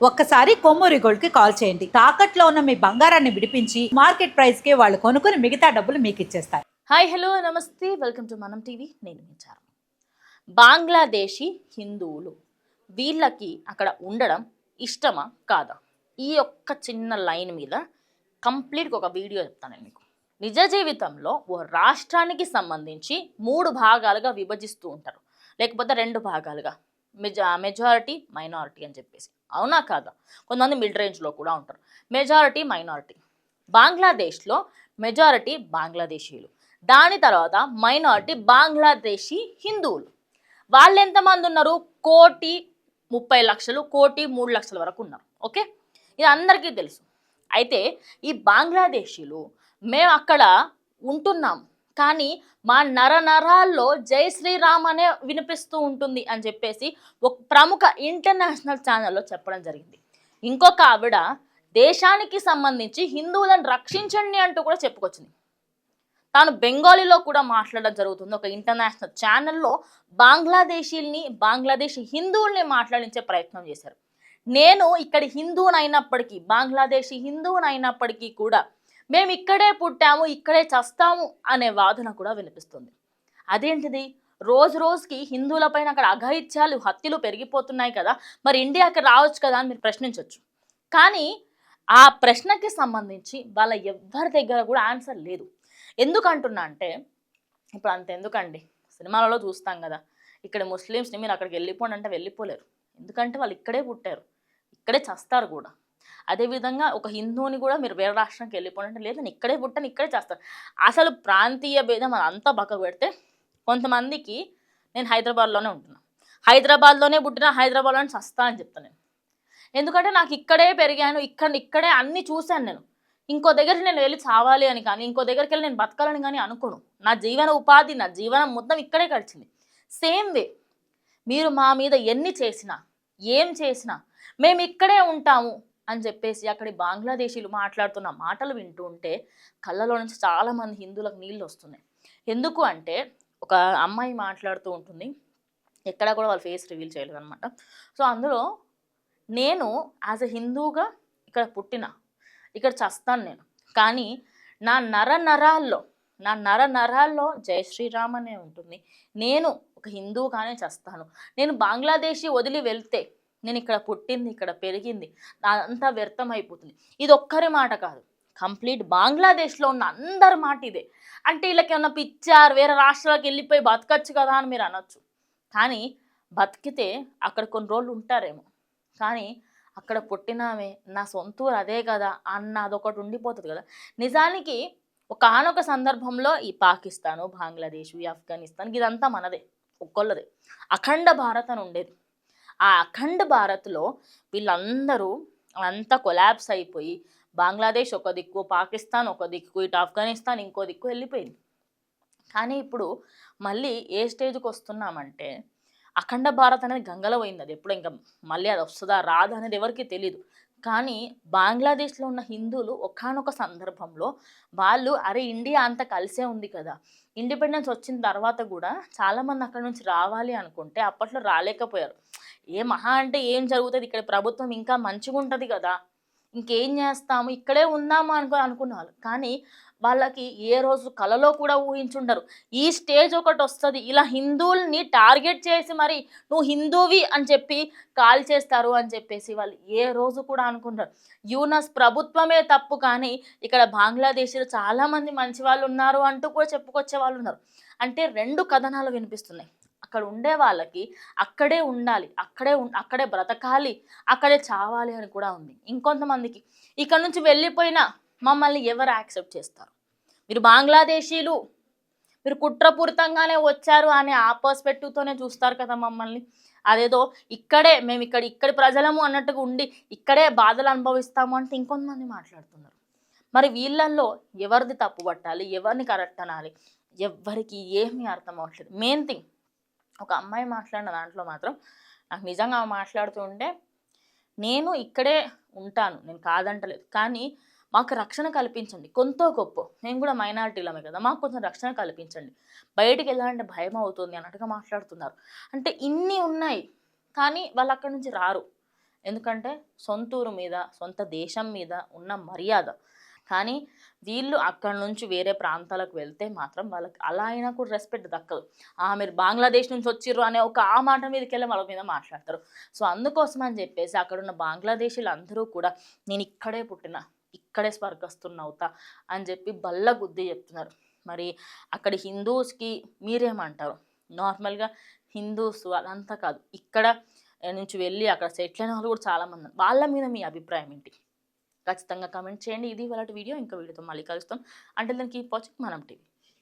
ఒక్కసారి కొమ్మూరి గోల్డ్ కి కాల్ చేయండి. తాకట్లో ఉన్న మీ బంగారాన్ని విడిపించి మార్కెట్ ప్రైస్ కి వాళ్ళు కొనుక్కుని మిగతా డబ్బులు మీకు ఇచ్చేస్తారు. హాయ్ హలో నమస్తే, వెల్కమ్ టు మనం టీవీ. నేను మీ చారు. బంగ్లాదేశీ హిందువులు వీళ్ళకి అక్కడ ఉండడం ఇష్టమా కాదా? ఈ ఒక్క చిన్న లైన్ మీద కంప్లీట్గా ఒక వీడియో చెప్తాను మీకు. నిజ జీవితంలో ఓ రాష్ట్రానికి సంబంధించి 3 భాగాలుగా విభజిస్తూ ఉంటారు, లేకపోతే 2 భాగాలుగా, మెజారిటీ మైనారిటీ అని చెప్పేసి. అవునా కాదా? కొంతమంది మిడ్ రేంజ్లో కూడా ఉంటారు. Majority minority. బంగ్లాదేశ్లో మెజారిటీ బంగ్లాదేశీయులు, దాని తర్వాత మైనారిటీ బంగ్లాదేశీ హిందువులు. వాళ్ళు ఎంతమంది ఉన్నారు? 1,30,00,000, 1,03,00,000 వరకు ఉన్నారు. ఓకే, ఇది అందరికీ తెలుసు. అయితే ఈ బంగ్లాదేశీలు మేము అక్కడ ఉంటున్నాం, కానీ మా నరాల్లో జై శ్రీరామ్ అనే వినిపిస్తూ ఉంటుంది అని చెప్పేసి ఒక ప్రముఖ ఇంటర్నేషనల్ ఛానల్లో చెప్పడం జరిగింది. ఇంకొక ఆవిడ దేశానికి సంబంధించి హిందువులను రక్షించండి అంటూ కూడా చెప్పుకొచ్చింది. తాను బెంగాలీలో కూడా మాట్లాడడం జరుగుతుంది. ఒక ఇంటర్నేషనల్ ఛానల్లో బంగ్లాదేశీ హిందువుల్ని మాట్లాడించే ప్రయత్నం చేశారు. నేను ఇక్కడ హిందువునైనప్పటికీ, బంగ్లాదేశీ హిందువునైనప్పటికీ కూడా మేము ఇక్కడే పుట్టాము, ఇక్కడే చస్తాము అనే వాదన కూడా వినిపిస్తుంది. అదేంటిది? రోజు రోజుకి హిందువులపైన అక్కడ అఘాయిత్యాలు, హత్యలు పెరిగిపోతున్నాయి కదా, మరి ఇండియాకి రావచ్చు కదా అని మీరు ప్రశ్నించవచ్చు. కానీ ఆ ప్రశ్నకి సంబంధించి వాళ్ళ ఎవ్వరి దగ్గర కూడా ఆన్సర్ లేదు. ఎందుకంటున్నా అంటే, ఇప్పుడు అంతెందుకండి, సినిమాలలో చూస్తాం కదా, ఇక్కడ ముస్లిమ్స్ని మీరు అక్కడికి వెళ్ళిపోండి అంటే వెళ్ళిపోలేరు. ఎందుకంటే వాళ్ళు ఇక్కడే పుట్టారు, ఇక్కడే చస్తారు కూడా. అదేవిధంగా ఒక హిందువుని కూడా మీరు వేరే రాష్ట్రానికి వెళ్ళిపోండి అంటే లేదు, నేను ఇక్కడే పుట్టాను, ఇక్కడే చేస్తాను. అసలు ప్రాంతీయ భేదం అదంతా పక్కకు పెడితే, కొంతమందికి నేను హైదరాబాద్లోనే ఉంటున్నాను, హైదరాబాద్లోనే పుట్టినా హైదరాబాద్లోనే చస్తా అని చెప్తాను నేను. ఎందుకంటే నాకు ఇక్కడే పెరిగాను, ఇక్కడే అన్నీ చూశాను నేను. ఇంకో దగ్గరికి నేను వెళ్ళి చావాలి అని కానీ, ఇంకో దగ్గరికి వెళ్ళి నేను బతకాలని కానీ అనుకోను. నా జీవన ఉపాధి, నా జీవనం మొత్తం ఇక్కడే గడిచింది. సేమ్ వే మీరు మా మీద ఎన్ని చేసినా, ఏం చేసినా మేము ఇక్కడే ఉంటాము అని చెప్పేసి అక్కడి బంగ్లాదేశీలు మాట్లాడుతున్న మాటలు వింటూ ఉంటే కళ్ళలో నుంచి చాలామంది హిందువులకు నీళ్ళు వస్తున్నాయి. ఎందుకు అంటే, ఒక అమ్మాయి మాట్లాడుతూ ఉంటుంది, ఎక్కడ కూడా వాళ్ళ ఫేస్ రివీల్ చేయలేదు అనమాట. సో అందులో, నేను యాజ్ ఎ హిందూగా ఇక్కడ పుట్టిన, ఇక్కడ చస్తాను నేను, కానీ నా నరాల్లో జై శ్రీరామ్ అనే ఉంటుంది. నేను ఒక హిందువుగానే చస్తాను. నేను బంగ్లాదేశీ వదిలి వెళ్తే, నేను ఇక్కడ పుట్టింది, ఇక్కడ పెరిగింది, అంతా వ్యర్థం అయిపోతుంది. ఇది ఒక్కరి మాట కాదు, కంప్లీట్ బంగ్లాదేశ్లో ఉన్న అందరి మాట ఇదే. అంటే వీళ్ళకి ఏమన్నా పిచ్చారు, వేరే రాష్ట్రాలకు వెళ్ళిపోయి బతకచ్చు కదా అని మీరు అనొచ్చు. కానీ బతికితే అక్కడ కొన్ని రోజులు ఉంటారేమో, కానీ అక్కడ పుట్టినామే, నా సొంతూరు అదే కదా అన్న అదొకటి ఉండిపోతుంది కదా. నిజానికి ఒకానొక సందర్భంలో ఈ పాకిస్తాను, బంగ్లాదేశ్, ఈ ఆఫ్ఘనిస్తాన్ ఇదంతా మనదే, ఒక్కొల్లదే. అఖండ భారత్ అని ఉండేది. ఆ అఖండ భారత్లో వీళ్ళందరూ అంతా కొలాబ్స్ అయిపోయి, బంగ్లాదేశ్ ఒక దిక్కు, పాకిస్తాన్ ఒక దిక్కు, ఇటు ఆఫ్ఘనిస్తాన్ ఇంకో దిక్కు వెళ్ళిపోయింది. కానీ ఇప్పుడు మళ్ళీ ఏ స్టేజ్కి వస్తున్నామంటే, అఖండ భారత్ అనేది గంగలో పోయింది. అది ఎప్పుడు ఇంకా మళ్ళీ అది వస్తుందా రాదా అనేది ఎవరికి తెలియదు. కానీ బంగ్లాదేశ్లో ఉన్న హిందువులు ఒకానొక సందర్భంలో వాళ్ళు, అరే ఇండియా అంతా కలిసే ఉంది కదా, ఇండిపెండెన్స్ వచ్చిన తర్వాత కూడా చాలామంది అక్కడ నుంచి రావాలి అనుకుంటే అప్పట్లో రాలేకపోయారు. ఏ మహా అంటే ఏం జరుగుతుంది, ఇక్కడ ప్రభుత్వం ఇంకా మంచిగా ఉంటుంది కదా, ఇంకేం చేస్తాము, ఇక్కడే ఉందాము అనుకున్న వాళ్ళు. కానీ వాళ్ళకి ఏ రోజు కలలో కూడా ఊహించుండరు ఈ స్టేజ్ ఒకటి వస్తుంది, ఇలా హిందువుల్ని టార్గెట్ చేసి మరి నువ్వు హిందువి అని చెప్పి కాల్ చేస్తారు అని చెప్పేసి వాళ్ళు ఏ రోజు కూడా అనుకుంటారు. యూనస్ ప్రభుత్వమే తప్పు, కానీ ఇక్కడ బంగ్లాదేశ్లో చాలామంది మంచి వాళ్ళు ఉన్నారు అంటూ కూడా చెప్పుకొచ్చే వాళ్ళు ఉన్నారు. అంటే 2 కథనాలు వినిపిస్తున్నాయి. అక్కడ ఉండే వాళ్ళకి అక్కడే ఉండాలి, అక్కడే బ్రతకాలి, అక్కడే చావాలి అని కూడా ఉంది. ఇంకొంతమందికి ఇక్కడ నుంచి వెళ్ళిపోయినా మమ్మల్ని ఎవరు యాక్సెప్ట్ చేస్తారు, మీరు బంగ్లాదేశీలు, మీరు కుట్రపూరితంగానే వచ్చారు అనే ఆ పర్స్పెక్టివ్తోనే చూస్తారు కదా మమ్మల్ని. అదేదో మేము ఇక్కడి ప్రజలము అన్నట్టుగా ఉండి ఇక్కడే బాధలు అనుభవిస్తాము అంటే ఇంకొంతమంది మాట్లాడుతున్నారు. మరి వీళ్ళల్లో ఎవరిది తప్పు పట్టాలి, ఎవరిని కరెక్ట్ అనాలి, ఎవ్వరికి ఏమీ అర్థం అవ్వట్లేదు. మెయిన్ థింగ్, ఒక అమ్మాయి మాట్లాడిన దాంట్లో మాత్రం నాకు నిజంగా మాట్లాడుతూ ఉంటే, నేను ఇక్కడే ఉంటాను, నేను కాదంటలేదు, కానీ మాకు రక్షణ కల్పించండి, కొంత గొప్ప, మేము కూడా మైనారిటీలమే కదా, మాకు కొంచెం రక్షణ కల్పించండి, బయటికి వెళ్ళాలంటే భయం అవుతుంది అన్నట్టుగా మాట్లాడుతున్నారు. అంటే ఇన్ని ఉన్నాయి, కానీ వాళ్ళు అక్కడి నుంచి రారు. ఎందుకంటే సొంతూరు మీద సొంత దేశం మీద ఉన్న మర్యాద. కానీ వీళ్ళు అక్కడి నుంచి వేరే ప్రాంతాలకు వెళ్తే మాత్రం వాళ్ళకి అలా అయినా కూడా రెస్పెక్ట్ దక్కదు. మీరు బంగ్లాదేశ్ నుంచి వచ్చిర్రు అనే ఒక ఆ మాట మీదకెళ్ళి వాళ్ళ మీద మాట్లాడతారు. సో అందుకోసం అని చెప్పేసి అక్కడున్న బంగ్లాదేశీలు అందరూ కూడా నేను ఇక్కడే పుట్టిన, ఇక్కడే స్వర్గస్థున్నవుతా అని చెప్పి బల్ల గుద్ది చెప్తున్నారు. మరి అక్కడి హిందూస్కి మీరేమంటారు? నార్మల్గా హిందూస్ అదంతా కాదు, ఇక్కడ నుంచి వెళ్ళి అక్కడ సెటిల్ అయిన వాళ్ళు కూడా చాలామంది ఉన్నారు. వాళ్ళ మీద మీ అభిప్రాయం ఏంటి? ఖచ్చితంగా కామెంట్ చేయండి. ఇది ఇవాళ వీడియో. ఇంకో వీడియోతో మళ్ళీ కలుస్తాం. అంటే దానికి కీప్ వాచింగ్ మనం టీవీ.